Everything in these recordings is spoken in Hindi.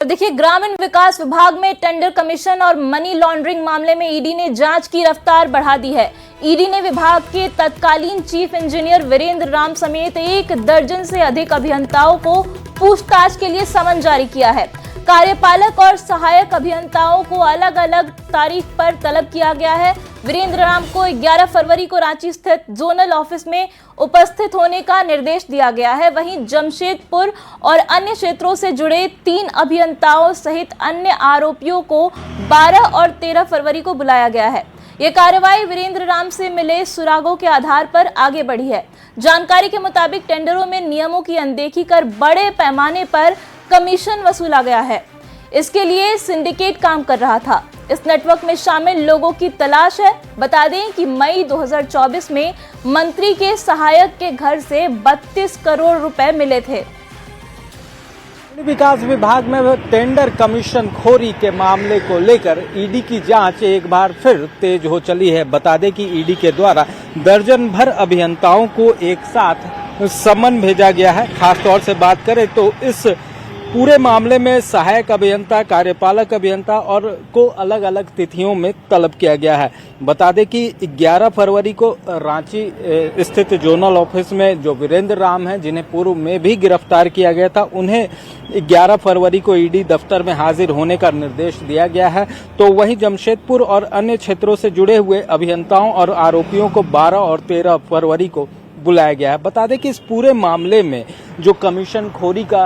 तो देखिए, ग्रामीण विकास विभाग में टेंडर कमीशन और मनी लॉन्ड्रिंग मामले में ईडी ने जांच की रफ्तार बढ़ा दी है। ईडी ने विभाग के तत्कालीन चीफ इंजीनियर वीरेंद्र राम समेत 1 दर्जन से अधिक अभियंताओं को पूछताछ के लिए समन जारी किया है। कार्यपालक और सहायक अभियंताओं को अलग अलग तारीख पर तलब किया गया है। वीरेंद्र राम को 11 फरवरी को रांची स्थित जोनल ऑफिस में उपस्थित होने का निर्देश दिया गया है। वहीं जमशेदपुर और अन्य क्षेत्रों से जुड़े 3 अभियंताओं सहित अन्य आरोपियों को 12 और 13 फरवरी को बुलाया गया है। ये कार्रवाई वीरेंद्र राम से मिले सुरागों के आधार पर आगे बढ़ी है। जानकारी के मुताबिक टेंडरों में नियमों की अनदेखी कर बड़े पैमाने पर कमीशन वसूला गया है। इसके लिए सिंडिकेट काम कर रहा था। इस नेटवर्क में शामिल लोगों की तलाश है। बता दें कि मई 2024 में मंत्री के सहायक के घर से 32 करोड़ रुपए मिले थे। विकास विभाग में टेंडर कमीशन खोरी के मामले को लेकर ईडी की जांच एक बार फिर तेज हो चली है। बता दें कि ईडी के द्वारा दर्जन भर अभियंताओं को एक साथ समन भेजा गया है। खासतौर से बात करें तो इस पूरे मामले में सहायक अभियंता, कार्यपालक अभियंता और को अलग अलग तिथियों में तलब किया गया है। बता दें कि 11 फरवरी को रांची स्थित जोनल ऑफिस में जो वीरेंद्र राम हैं, जिन्हें पूर्व में भी गिरफ्तार किया गया था, उन्हें 11 फरवरी को ईडी दफ्तर में हाजिर होने का निर्देश दिया गया है। तो वहीं जमशेदपुर और अन्य क्षेत्रों से जुड़े हुए अभियंताओं और आरोपियों को 12 और 13 फरवरी को बुलाया गया है। बता दें कि इस पूरे मामले में जो कमीशन खोरी का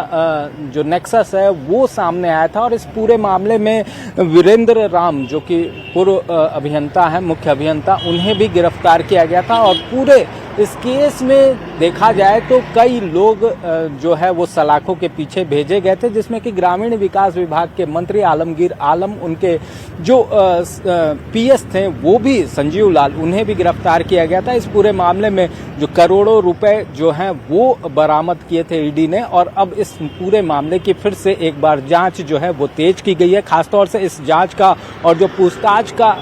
जो नेक्सस है वो सामने आया था और इस पूरे मामले में वीरेंद्र राम जो कि पूर्व अभियंता है, मुख्य अभियंता, उन्हें भी गिरफ्तार किया गया था। और पूरे इस केस में देखा जाए तो कई लोग जो है वो सलाखों के पीछे भेजे गए थे, जिसमें कि ग्रामीण विकास विभाग के मंत्री आलमगीर आलम, उनके जो पीएस थे वो भी संजीव लाल, उन्हें भी गिरफ्तार किया गया था। इस पूरे मामले में जो करोड़ों रुपए जो हैं वो बरामद किए थे ईडी ने। और अब इस पूरे मामले की फिर से एक बार जांच जो है वो तेज की गई है। खासतौर से इस जांच का और जो पूछताछ का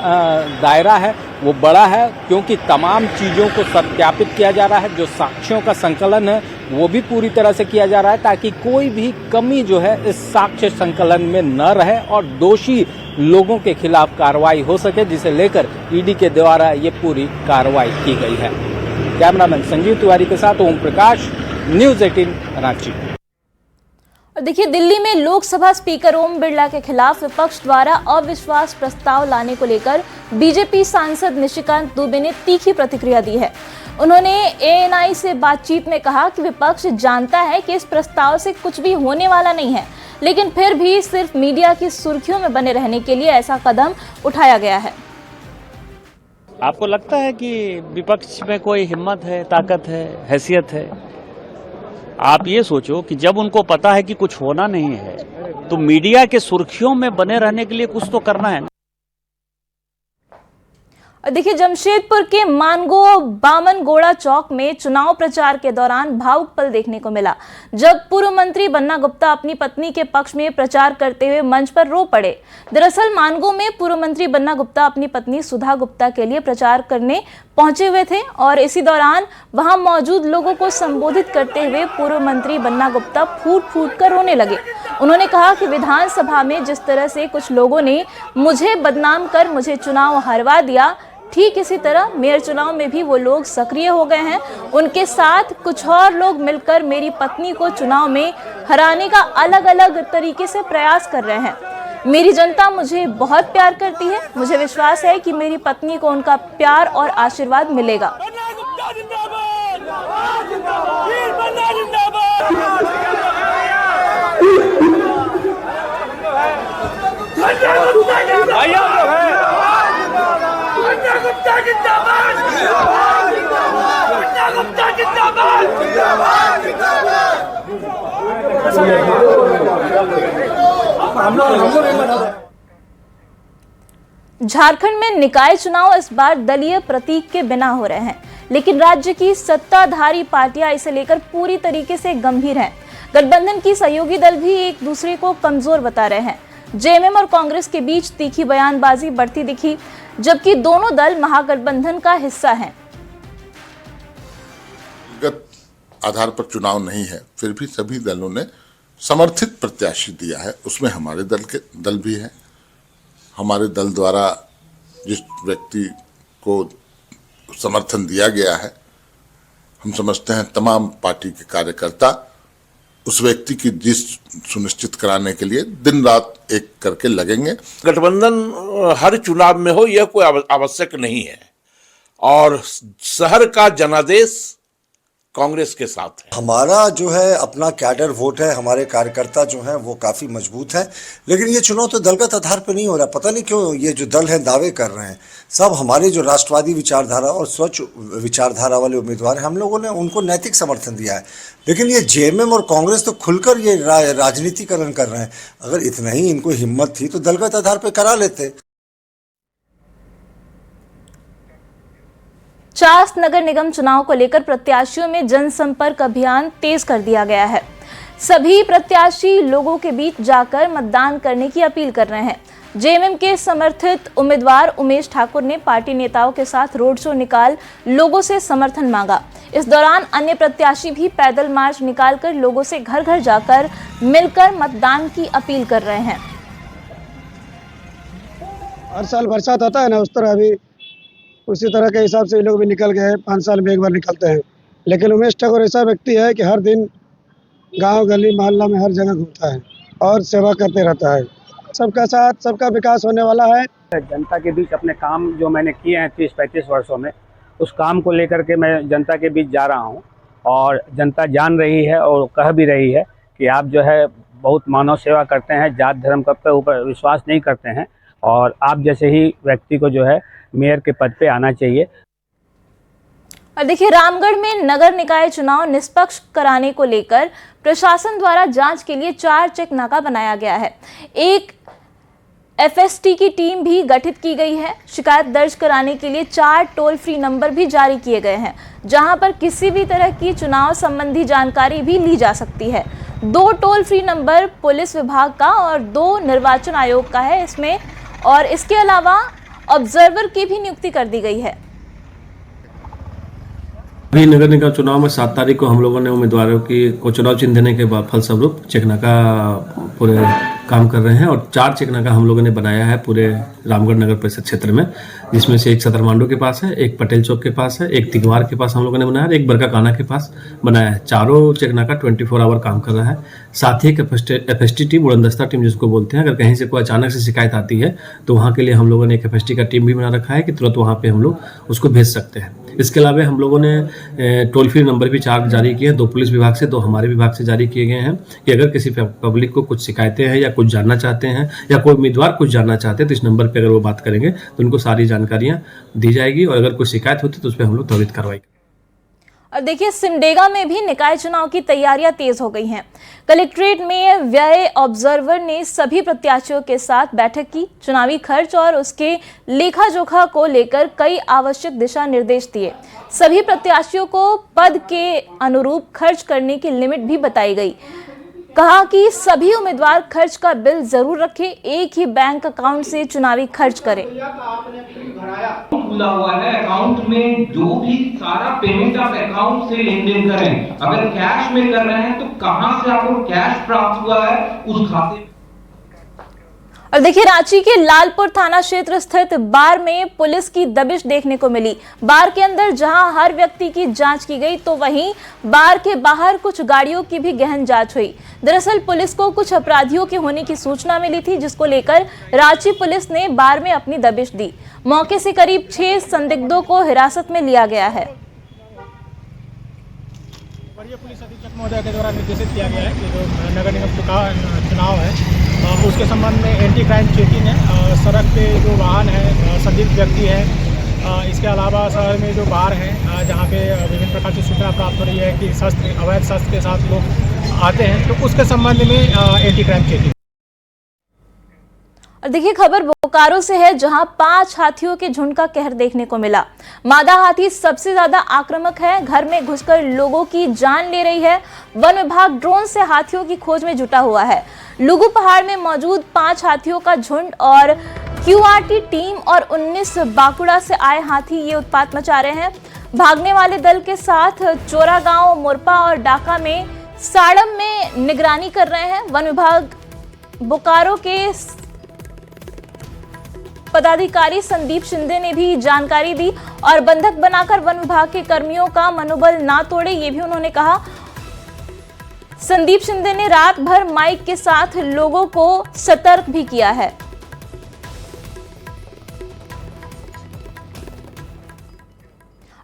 दायरा है वो बड़ा है, क्योंकि तमाम चीजों को सत्यापित किया जा रहा है। जो साक्ष्यों का संकलन है वो भी पूरी तरह से किया जा रहा है, ताकि कोई भी कमी जो है इस साक्ष्य संकलन में न रहे और दोषी लोगों के खिलाफ कार्रवाई हो सके, जिसे लेकर ईडी के द्वारा ये पूरी कार्रवाई की गई है। कैमरामैन संजीव तिवारी के साथ ओम प्रकाश, न्यूज़ 18 रांची। और देखिए, दिल्ली में लोकसभा स्पीकर ओम बिरला के खिलाफ विपक्ष द्वारा अविश्वास प्रस्ताव लाने को लेकर बीजेपी सांसद निशिकांत दुबे ने तीखी प्रतिक्रिया दी है। उन्होंने एएनआई से बातचीत में कहा कि विपक्ष जानता है कि इस प्रस्ताव से कुछ भी होने वाला नहीं है, लेकिन फिर भी सिर्फ मीडिया की सुर्खियों में बने रहने के लिए ऐसा कदम उठाया गया है। आपको लगता है कि विपक्ष में कोई हिम्मत है, ताकत है, हैसियत है? आप ये सोचो कि जब उनको पता है कि कुछ होना नहीं है, तो मीडिया के सुर्खियों में बने रहने के लिए कुछ तो करना है ना। देखिए, जमशेदपुर के मानगो बामनगोड़ा चौक में चुनाव प्रचार के दौरान भावुक पल देखने को मिला, जब पूर्व मंत्री बन्ना गुप्ता अपनी पत्नी के पक्ष में प्रचार करते हुए मंच पर रो पड़े। दरअसल मानगो में पूर्व मंत्री बन्ना गुप्ता अपनी पत्नी सुधा गुप्ता के लिए प्रचार करने पहुंचे हुए थे और इसी दौरान वहां मौजूद लोगों को संबोधित करते हुए पूर्व मंत्री बन्ना गुप्ता फूट फूट कर रोने लगे। उन्होंने कहा कि विधानसभा में जिस तरह से कुछ लोगों ने मुझे बदनाम कर मुझे चुनाव हरवा दिया, ठीक इसी तरह मेयर चुनाव में भी वो लोग सक्रिय हो गए हैं। उनके साथ कुछ और लोग मिलकर मेरी पत्नी को चुनाव में हराने का अलग अलग तरीके से प्रयास कर रहे हैं। मेरी जनता मुझे बहुत प्यार करती है। मुझे विश्वास है कि मेरी पत्नी को उनका प्यार और आशीर्वाद मिलेगा। झारखंड में निकाय चुनाव इस बार दलीय प्रतीक के बिना हो रहे हैं, लेकिन राज्य की सत्ताधारी पार्टियां इसे लेकर पूरी तरीके से गंभीर हैं। गठबंधन की सहयोगी दल भी एक दूसरे को कमजोर बता रहे हैं। जेएमएम और कांग्रेस के बीच तीखी बयानबाजी बढ़ती दिखी, जबकि दोनों दल महागठबंधन का हिस्सा हैं। आधार पर चुनाव नहीं है, फिर भी सभी दलों ने समर्थित प्रत्याशी दिया है, उसमें हमारे दल भी है। हमारे दल द्वारा जिस व्यक्ति को समर्थन दिया गया है, हम समझते हैं तमाम पार्टी के कार्यकर्ता उस व्यक्ति की जीत सुनिश्चित कराने के लिए दिन रात एक करके लगेंगे। गठबंधन हर चुनाव में हो यह कोई आवश्यक नहीं है और शहर का जनादेश कांग्रेस के साथ है। हमारा जो है अपना कैडर वोट है, हमारे कार्यकर्ता जो हैं वो काफ़ी मजबूत हैं, लेकिन ये चुनाव तो दलगत आधार पर नहीं हो रहा। पता नहीं क्यों ये जो दल हैं दावे कर रहे हैं। सब हमारे जो राष्ट्रवादी विचारधारा और स्वच्छ विचारधारा वाले उम्मीदवार हैं, हम लोगों ने उनको नैतिक समर्थन दिया है। लेकिन ये जेएमएम और कांग्रेस तो खुलकर ये राजनीतिकरण कर रहे हैं। अगर इतना ही इनको हिम्मत थी तो दलगत आधार पर करा लेते। चास नगर निगम चुनाव को लेकर प्रत्याशियों में जनसंपर्क अभियान तेज कर दिया गया है। सभी प्रत्याशी लोगों के बीच जाकर मतदान करने की अपील कर रहे हैं। जेएमएम के समर्थित उम्मीदवार उमेश ठाकुर ने पार्टी नेताओं के साथ रोड शो निकाल लोगों से समर्थन मांगा। इस दौरान अन्य प्रत्याशी भी पैदल मार्च निकालकर लोगों से घर घर जाकर मिलकर मतदान की अपील कर रहे हैं। हर साल बरसात होता है ना, उस तरह अभी उसी तरह के हिसाब से ये लोग भी निकल गए। 5 साल में एक बार निकलते हैं। लेकिन उमेश ठाकुर ऐसा व्यक्ति है कि हर दिन गांव गली मोहल्ला में हर जगह घूमता है और सेवा करते रहता है। सबका साथ सबका विकास होने वाला है। जनता के बीच अपने काम जो मैंने किए हैं 30-35 वर्षों में, उस काम को लेकर के मैं जनता के बीच जा रहा हूं और जनता जान रही है और कह भी रही है कि आप जो है बहुत मानव सेवा करते हैं, जात धर्म के ऊपर विश्वास नहीं करते हैं और आप जैसे ही व्यक्ति को जो है मेयर के पद पे आना चाहिए। और देखिए, रामगढ़ में नगर निकाय चुनाव निष्पक्ष कराने को लेकर प्रशासन द्वारा जांच के लिए 4 चेक नाका बनाया गया है। एक एफएसटी की टीम भी गठित की गई है। शिकायत दर्ज कराने के लिए 4 टोल फ्री नंबर भी जारी किए गए हैं, जहां पर किसी भी तरह की चुनाव संबंधी जानकारी भी ली जा सकती है। 2 टोल फ्री नंबर पुलिस विभाग का और 2 निर्वाचन आयोग का है इसमें, और इसके अलावा ऑब्जर्वर की भी नियुक्ति कर दी गई है। अभी नगर निगम चुनाव में 7 तारीख को हम लोगों ने उम्मीदवारों को चुनाव चिन्ह देने के बाद फलस्वरूप चेकनाका पूरे काम कर रहे हैं और 4 चेकनाका हम लोगों ने बनाया है पूरे रामगढ़ नगर परिषद क्षेत्र में, जिसमें से एक सदर मांडू के पास है, एक पटेल चौक के पास है, एक तिगवार के पास हम लोगों ने बनाया है, एक बरका काना के पास बनाया है। चारों चेकनाका 24 आवर काम कर रहा है। साथ ही एक एफएसटी टीम, उड़नदस्ता टीम जिसको बोलते हैं, अगर कहीं से कोई अचानक से शिकायत आती है तो वहाँ के लिए हम लोगों ने एक एफएसटी का टीम भी बना रखा है कि तुरंत वहाँ पे हम लोग उसको भेज सकते हैं। इसके अलावा हम लोगों ने टोल फ्री नंबर भी 4 जारी किए हैं, 2 पुलिस विभाग से, 2 हमारे विभाग से जारी किए गए हैं कि अगर किसी पब्लिक को कुछ शिकायतें हैं या कुछ जानना चाहते हैं या कोई उम्मीदवार कुछ जानना चाहते हैं तो इस नंबर पे अगर वो बात करेंगे तो उनको सारी जानकारियां दी जाएगी और अगर कोई शिकायत होती है तो उस पर हम लोग त्वरित कार्रवाई। और देखिए, सिमडेगा में भी निकाय चुनाव की तैयारियां तेज हो गई हैं। कलेक्ट्रेट में व्यय ऑब्जर्वर ने सभी प्रत्याशियों के साथ बैठक की। चुनावी खर्च और उसके लेखा जोखा को लेकर कई आवश्यक दिशा निर्देश दिए। सभी प्रत्याशियों को पद के अनुरूप खर्च करने की लिमिट भी बताई गई। कहा कि सभी उम्मीदवार खर्च का बिल जरूर रखें, एक ही बैंक अकाउंट से चुनावी खर्च करें। खुला हुआ है अकाउंट में, जो भी सारा पेमेंट आप अकाउंट से लेन देन करें। अगर कैश में कर रहे हैं तो कहां से आपको कैश प्राप्त हुआ है उस खाते। और देखिए, रांची के लालपुर थाना क्षेत्र स्थित बार में पुलिस की दबिश देखने को मिली। बार के अंदर जहां हर व्यक्ति की जांच की गई तो वहीं बार के बाहर कुछ गाड़ियों की भी गहन जांच हुई। दरअसल पुलिस को कुछ अपराधियों के होने की सूचना मिली थी, जिसको लेकर रांची पुलिस ने बार में अपनी दबिश दी। मौके से करीब 6 संदिग्धों को हिरासत में लिया गया है। वरीय पुलिस अधीक्षक महोदय के द्वारा निर्देशित किया गया है कि जो नगर निगम चुनाव है उसके संबंध में एंटी क्राइम चेकिंग है। सड़क पे जो वाहन है, संदिग्ध व्यक्ति है, इसके अलावा शहर में जो बार हैं जहाँ पे विभिन्न प्रकार की सूचना प्राप्त हो रही है कि शस्त्र, अवैध शस्त्र के साथ लोग आते हैं, तो उसके संबंध में एंटी क्राइम चेकिंग। और देखिए, खबर बोकारो से है, जहां 5 हाथियों के झुंड का कहर देखने को मिला। मादा हाथी सबसे ज्यादा आक्रामक है, घर में घुसकर लोगों की जान ले रही है। वन विभाग ड्रोन से हाथियों की खोज में जुटा हुआ है। लुगु पहाड़ में मौजूद 5 हाथियों का झुंड और क्यूआरटी टीम और 19 बांकुड़ा से आए हाथी ये उत्पात मचा रहे हैं। भागने वाले दल के साथ चोरा गांव, मोरपा और डाका में साड़म में निगरानी कर रहे हैं। वन विभाग बोकारो के पदाधिकारी संदीप शिंदे ने भी जानकारी दी और बंधक बनाकर वन विभाग के कर्मियों का मनोबल ना तोड़े, ये भी उन्होंने कहा। संदीप शिंदे ने रात भर माइक के साथ लोगों को सतर्क भी किया है।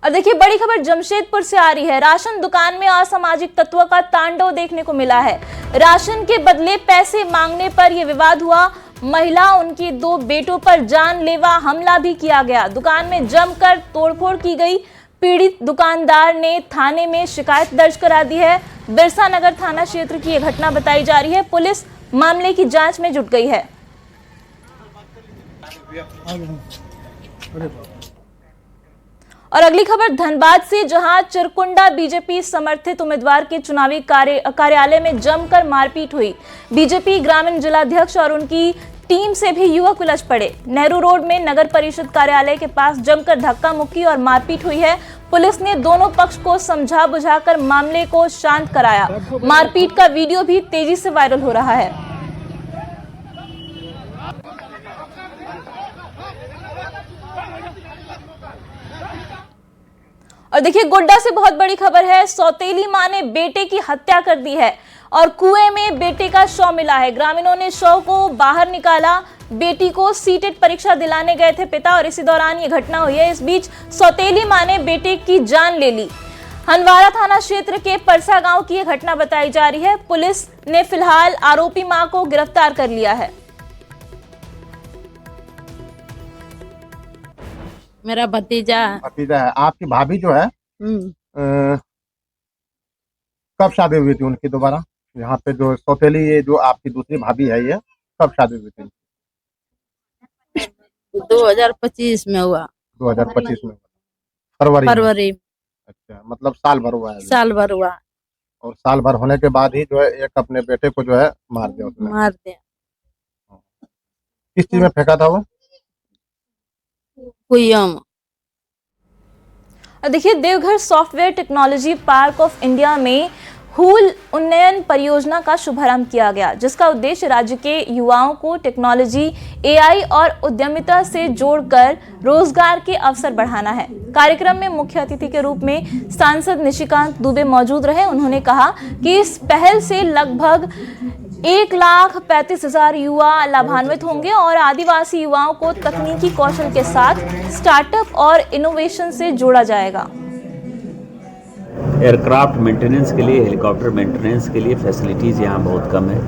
और देखिए बड़ी खबर जमशेदपुर से आ रही है। राशन दुकान में असामाजिक तत्वों का तांडव देखने को मिला है। राशन के बदले पैसे मांगने पर यह विवाद हुआ। महिला उनके 2 बेटों पर जानलेवा हमला भी किया गया। दुकान में जमकर तोड़फोड़ की गई। पीड़ित दुकानदार ने थाने में शिकायत दर्ज करा दी है। बिरसा नगर थाना क्षेत्र की यह घटना बताई जा रही है। पुलिस मामले की जांच में जुट गई है। और अगली खबर धनबाद से, जहां चिरकुंडा बीजेपी समर्थित उम्मीदवार के चुनावी कार्यालय में जमकर मारपीट हुई। बीजेपी ग्रामीण जिलाध्यक्ष और उनकी टीम से भी युवक उलझ पड़े। नेहरू रोड में नगर परिषद कार्यालय के पास जमकर धक्का मुक्की और मारपीट हुई है। पुलिस ने दोनों पक्ष को समझा बुझाकर मामले को शांत कराया। मारपीट का वीडियो भी तेजी से वायरल हो रहा है। और देखिए गोड्डा से बहुत बड़ी खबर है। सौतेली मां ने बेटे की हत्या कर दी है और कुएं में बेटे का शव मिला है। ग्रामीणों ने शव को बाहर निकाला। बेटी को सीटेट परीक्षा दिलाने गए थे पिता और इसी दौरान ये घटना हुई है। इस बीच सौतेली मां ने बेटे की जान ले ली। हंदवाड़ा थाना क्षेत्र के परसा गांव की यह घटना बताई जा रही है। पुलिस ने फिलहाल आरोपी मां को गिरफ्तार कर लिया है। मेरा भतीजा है। आपकी भाभी जो है कब शादी हुई थी उनकी दोबारा? यहाँ पे जो सौतेली, ये जो आपकी दूसरी भाभी है, ये कब शादी हुई थी? 2025 में हुआ। 2025 में फरवरी। अच्छा, मतलब साल भर हुआ है। साल भर हुआ। और साल भर होने के बाद ही जो है एक अपने बेटे को जो है मार दिया उसने। मार दिया। किस चीज में फेंका था वो? देखिए Deoghar software technology park of India में हूल उन्नयन परियोजना का शुभारंभ किया गया, जिसका उद्देश्य राज्य के युवाओं को टेक्नोलॉजी, एआई और उद्यमिता से जोड़कर रोजगार के अवसर बढ़ाना है। कार्यक्रम में मुख्य अतिथि के रूप में सांसद निशिकांत दुबे मौजूद रहे। उन्होंने कहा कि इस पहल से लगभग 1,35,000 युवा लाभान्वित होंगे और आदिवासी युवाओं को तकनीकी कौशल के साथ स्टार्टअप और इनोवेशन से जोड़ा जाएगा। एयरक्राफ्ट मेंटेनेंस के लिए, हेलीकॉप्टर मेंटेनेंस के लिए फैसिलिटीज़ यहाँ बहुत कम है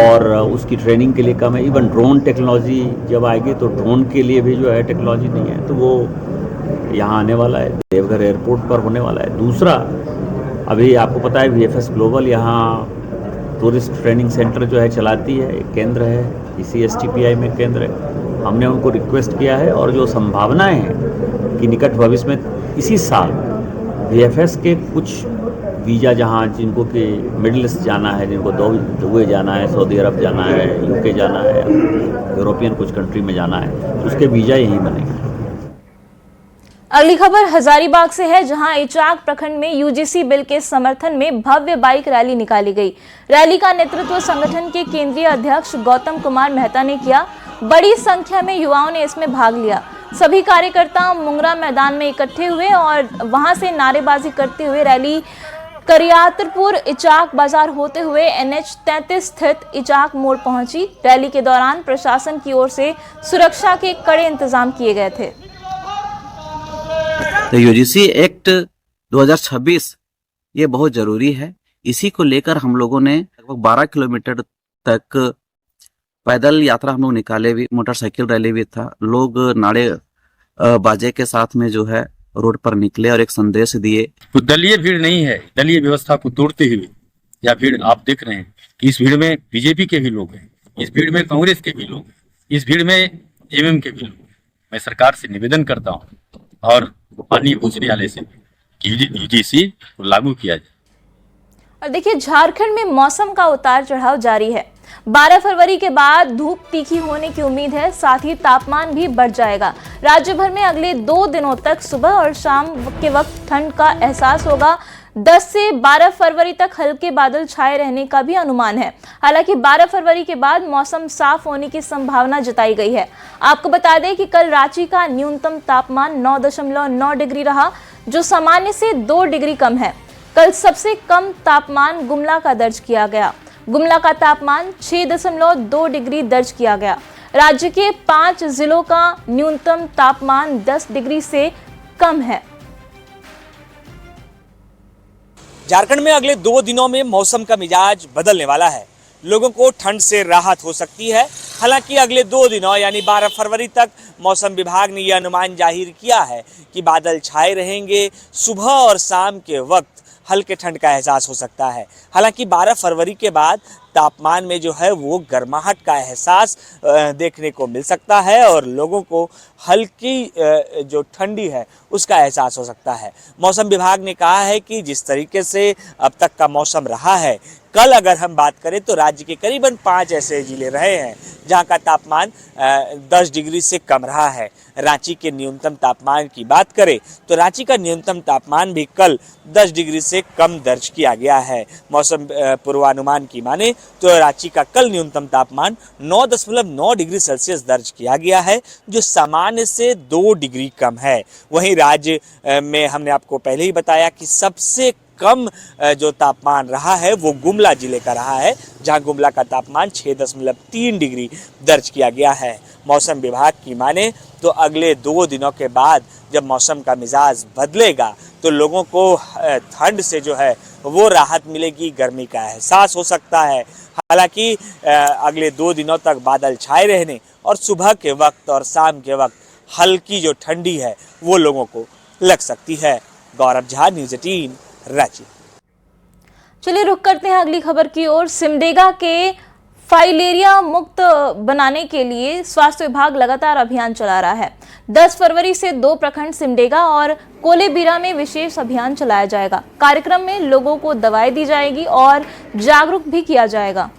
और उसकी ट्रेनिंग के लिए कम है। इवन ड्रोन टेक्नोलॉजी जब आएगी तो ड्रोन के लिए भी जो है टेक्नोलॉजी नहीं है, तो वो यहाँ आने वाला है, देवघर एयरपोर्ट पर होने वाला है। दूसरा, अभी आपको पता है VFS ग्लोबल यहाँ टूरिस्ट ट्रेनिंग सेंटर जो है चलाती है, एक केंद्र है, इसी STPI में केंद्र है। हमने उनको रिक्वेस्ट किया है और जो संभावनाएं हैं कि निकट भविष्य में इसी साल VFS के कुछ वीज़ा, जहाँ जिनको कि मिडिल ईस्ट जाना है, जिनको दुबई जाना है, सऊदी अरब जाना है, UK जाना है, यूरोपियन कुछ कंट्री में जाना है, उसके वीज़ा यहीं बनेंगे। अगली खबर हजारीबाग से है, जहां इचाक प्रखंड में UGC बिल के समर्थन में भव्य बाइक रैली निकाली गई। रैली का नेतृत्व संगठन के केंद्रीय अध्यक्ष गौतम कुमार मेहता ने किया। बड़ी संख्या में युवाओं ने इसमें भाग लिया। सभी कार्यकर्ता मुंगरा मैदान में इकट्ठे हुए और वहां से नारेबाजी करते हुए रैली करियातरपुर इचाक बाजार होते हुए NH 33 स्थित इचाक मोड़ पहुंची। रैली के दौरान प्रशासन की ओर से सुरक्षा के कड़े इंतजाम किए गए थे। तो UGC एक्ट 2026 ये बहुत जरूरी है। इसी को लेकर हम लोगों ने लगभग 12 किलोमीटर तक पैदल यात्रा हम लोग निकाले भी, मोटरसाइकिल रैली भी था। लोग नारे बाजे के साथ में जो है रोड पर निकले और एक संदेश दिए। तो दलीय भीड़ नहीं है, दलीय व्यवस्था को तोड़ते हुए या भीड़ आप देख रहे हैं कि इस भीड़ में बीजेपी के भी लोग हैं, इस भीड़ में कांग्रेस के भी लोग हैं, इस भीड़ में MM के भी लोग हैं। मैं सरकार से निवेदन करता हूँ और पानी भोजनालय से UGC लागू किया जाए। और देखिए झारखंड में मौसम का उतार चढ़ाव जारी है। 12 फरवरी के बाद धूप तीखी होने की उम्मीद है, साथ ही तापमान भी बढ़ जाएगा। राज्य भर में अगले 2 दिनों तक सुबह और शाम के वक्त ठंड का एहसास होगा। 10 से 12 फरवरी तक हल्के बादल छाए रहने का भी अनुमान है। हालांकि 12 फरवरी के बाद मौसम साफ होने की संभावना जताई गई है। आपको बता दें कि कल रांची का न्यूनतम तापमान 9.9 डिग्री रहा, जो सामान्य से 2 डिग्री कम है। कल सबसे कम तापमान गुमला का दर्ज किया गया। गुमला का तापमान 6.2 डिग्री दर्ज किया गया। राज्य के 5 जिलों का न्यूनतम तापमान 10 डिग्री से कम है। झारखंड में अगले 2 दिनों में मौसम का मिजाज बदलने वाला है। लोगों को ठंड से राहत हो सकती है। हालांकि अगले 2 दिनों यानी 12 फरवरी तक मौसम विभाग ने यह अनुमान जाहिर किया है कि बादल छाए रहेंगे। सुबह और शाम के वक्त हल्के ठंड का एहसास हो सकता है। हालांकि 12 फरवरी के बाद तापमान में जो है वो गर्माहट का एहसास देखने को मिल सकता है और लोगों को हल्की जो ठंडी है उसका एहसास हो सकता है। मौसम विभाग ने कहा है कि जिस तरीके से अब तक का मौसम रहा है, कल अगर हम बात करें तो राज्य के करीबन 5 ऐसे जिले रहे हैं जहां का तापमान 10 डिग्री से कम रहा है। रांची के न्यूनतम तापमान की बात करें तो रांची का न्यूनतम तापमान भी कल 10 डिग्री से कम दर्ज किया गया है। मौसम पूर्वानुमान की माने तो रांची का कल न्यूनतम तापमान 9.9 डिग्री सेल्सियस दर्ज किया गया है, जो सामान्य से 2 डिग्री कम है। वहीं राज्य में हमने आपको पहले ही बताया कि सबसे कम जो तापमान रहा है वो गुमला जिले का रहा है, जहां गुमला का तापमान 6.3 डिग्री दर्ज किया गया है। मौसम विभाग की माने तो अगले 2 दिनों के बाद जब मौसम का मिजाज बदलेगा तो लोगों को ठंड से जो है वो राहत मिलेगी, गर्मी का एहसास हो सकता है। हालांकि अगले 2 दिनों तक बादल छाए रहने और सुबह के वक्त और शाम के वक्त हल्की जो ठंडी है वो लोगों को लग सकती है। गौरव झा, न्यूज़ 18, रांची। चलिए रुक करते हैं अगली खबर की ओर। सिमडेगा के फाइलेरिया मुक्त बनाने के लिए स्वास्थ्य विभाग लगातार अभियान चला रहा है। 10 फरवरी से 2 प्रखंड सिमडेगा और कोलेबिरा में विशेष अभियान चलाया जाएगा। कार्यक्रम में लोगों को दवाई दी जाएगी और जागरूक भी किया जाएगा।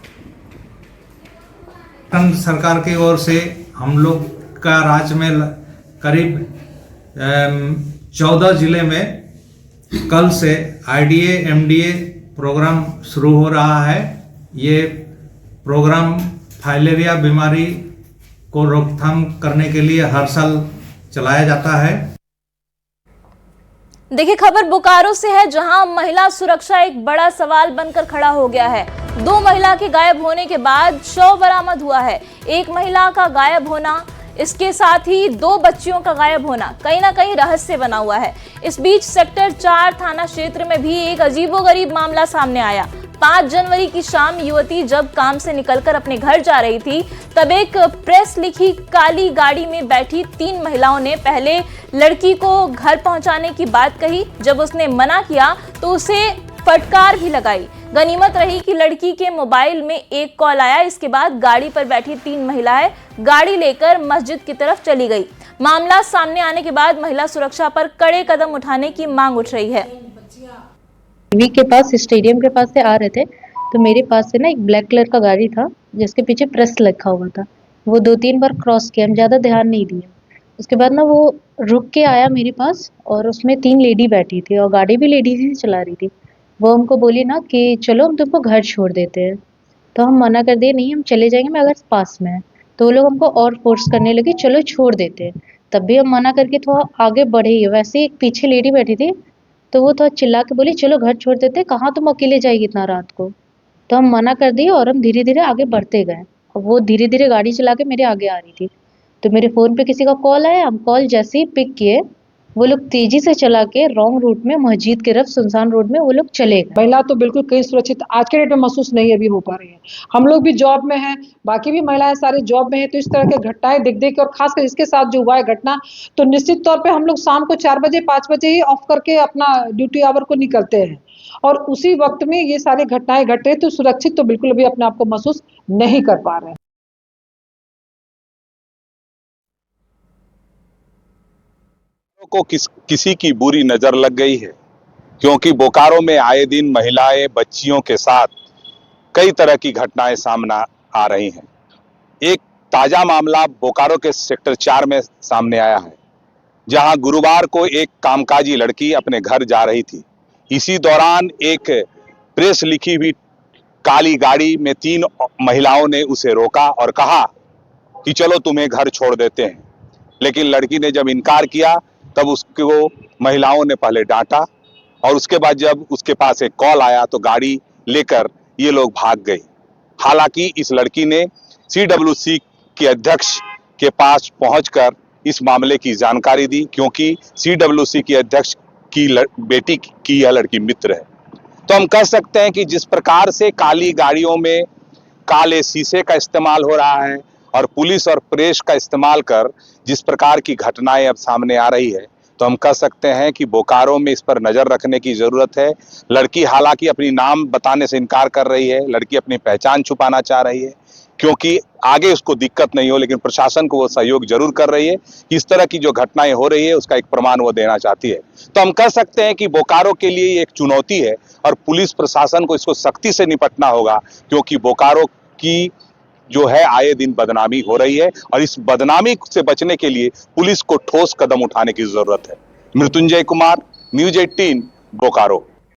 सरकार की ओर से हम लोग का राज्य में करीब 14 जिले में कल से आईडीए एमडीए प्रोग्राम शुरू हो रहा है। ये प्रोग्राम फाइलेरिया बीमारी को रोकथाम करने के लिए हर साल चलाया जाता है। देखिए, खबर बोकारो से है, जहां महिला सुरक्षा एक बड़ा सवाल बनकर खड़ा हो गया है। 2 महिला के गायब होने के बाद शव बरामद हुआ है। एक महिला का गायब होना, इसके साथ ही 2 बच्चियों का गायब होना कहीं ना कहीं रहस्य बना हुआ है। इस बीच सेक्टर 4 थाना क्षेत्र में भी एक अजीबोगरीब मामला सामने आया। 5 जनवरी की शाम युवती जब काम से निकलकर अपने घर जा रही थी, तब एक प्रेस लिखी काली गाड़ी में बैठी 3 महिलाओं ने पहले लड़की को घर पहुंचाने की बात कही। जब उसने मना किया तो उसे फटकार भी लगाई। गनीमत रही कि लड़की के मोबाइल में एक कॉल आया। इसके बाद गाड़ी पर बैठी 3 महिलाएं गाड़ी लेकर मस्जिद की तरफ चली गई। मामला सामने आने के बाद महिला सुरक्षा पर कड़े कदम उठाने की मांग उठ रही है। टीवी के पास, स्टेडियम के पास से आ रहे थे तो मेरे पास से ना एक ब्लैक कलर का गाड़ी था जिसके पीछे प्रेस लिखा हुआ था। वो 2-3 बार क्रॉस किया, हम ज़्यादा ध्यान नहीं दिया। उसके बाद ना वो रुक के आया मेरे पास और उसमें 3 लेडी बैठी थी और गाड़ी भी लेडीज ही चला रही थी। वो हमको बोली ना कि चलो हम तुमको घर छोड़ देते हैं, तो हम मना कर दिए, नहीं हम चले जाएंगे, मैं अगर पास में है। तो वो लोग हमको और फोर्स करने लगे, चलो छोड़ देते हैं। तब भी हम मना करके थोड़ा आगे बढ़े ही। वैसे एक पीछे लेडी बैठी थी तो वो थोड़ा चिल्ला के बोली चलो घर छोड़ देते, कहाँ तुम अकेले जाएगी इतना रात को। तो हम मना कर दिए और हम धीरे धीरे आगे बढ़ते गए। और वो धीरे धीरे गाड़ी चला के मेरे आगे आ रही थी। तो मेरे फ़ोन पे किसी का कॉल आया, हम कॉल जैसे ही पिक किए वो लोग तेजी से चला के रॉन्ग रूट में मस्जिद की तरफ सुनसान रोड में वो लोग चले गए। महिला तो बिल्कुल कहीं सुरक्षित आज के डेट में महसूस नहीं अभी हो पा रही है। हम लोग भी जॉब में हैं, बाकी भी महिलाएं सारी जॉब में हैं, तो इस तरह के घटनाएं देख देख के और खासकर इसके साथ जो हुआ है घटना, तो निश्चित तौर पे हम लोग शाम को 4 बजे 5 बजे ही ऑफ करके अपना ड्यूटी आवर को निकलते हैं और उसी वक्त में ये सारी घटनाएं घट रही, तो सुरक्षित तो बिल्कुल अभी अपने आप को महसूस नहीं कर पा रहे हैं। को किसी की बुरी नजर लग गई है, क्योंकि बोकारो में आए दिन महिलाएं बच्चियों के साथ कई तरह की घटनाएं सामने आ रही हैं। एक ताजा मामला बोकारो के सेक्टर 4 में सामने आया है, जहां गुरुवार को एक कामकाजी लड़की अपने घर जा रही थी। इसी दौरान एक प्रेस लिखी हुई काली गाड़ी में 3 महिलाओं ने उसे रोका और कहा कि चलो तुम्हें घर छोड़ देते हैं, लेकिन लड़की ने जब इनकार किया तब उसको महिलाओं ने पहले डांटा और उसके बाद जब उसके पास एक कॉल आया तो गाड़ी लेकर ये लोग भाग गए। हालांकि इस लड़की ने CWC के अध्यक्ष के पास पहुंचकर इस मामले की जानकारी दी, क्योंकि CWC के अध्यक्ष की बेटी की यह लड़की मित्र है। तो हम कह सकते हैं कि जिस प्रकार से काली गाड़ियों में काले शीशे का इस्तेमाल हो रहा है और पुलिस और प्रेस का इस्तेमाल कर जिस प्रकार की घटनाएं अब सामने आ रही है, तो हम कह सकते हैं कि बोकारो में इस पर नजर रखने की जरूरत है। लड़की हालांकि अपनी नाम बताने से इनकार कर रही है, लड़की अपनी पहचान छुपाना चाह रही है क्योंकि आगे उसको दिक्कत नहीं हो, लेकिन प्रशासन को वो सहयोग जरूर कर रही है। इस तरह की जो घटनाएं हो रही है उसका एक प्रमाण वो देना चाहती है। तो हम कह सकते हैं कि बोकारो के लिए ये एक चुनौती है और पुलिस प्रशासन को इसको सख्ती से निपटना होगा, क्योंकि बोकारो की जो है आए दिन बदनामी हो रही है और इस बदनामी से बचने के लिए पुलिस को ठोस कदम उठाने की जरूरत है। मृत्युंजय कुमार, न्यूज़ 18, बोकारो।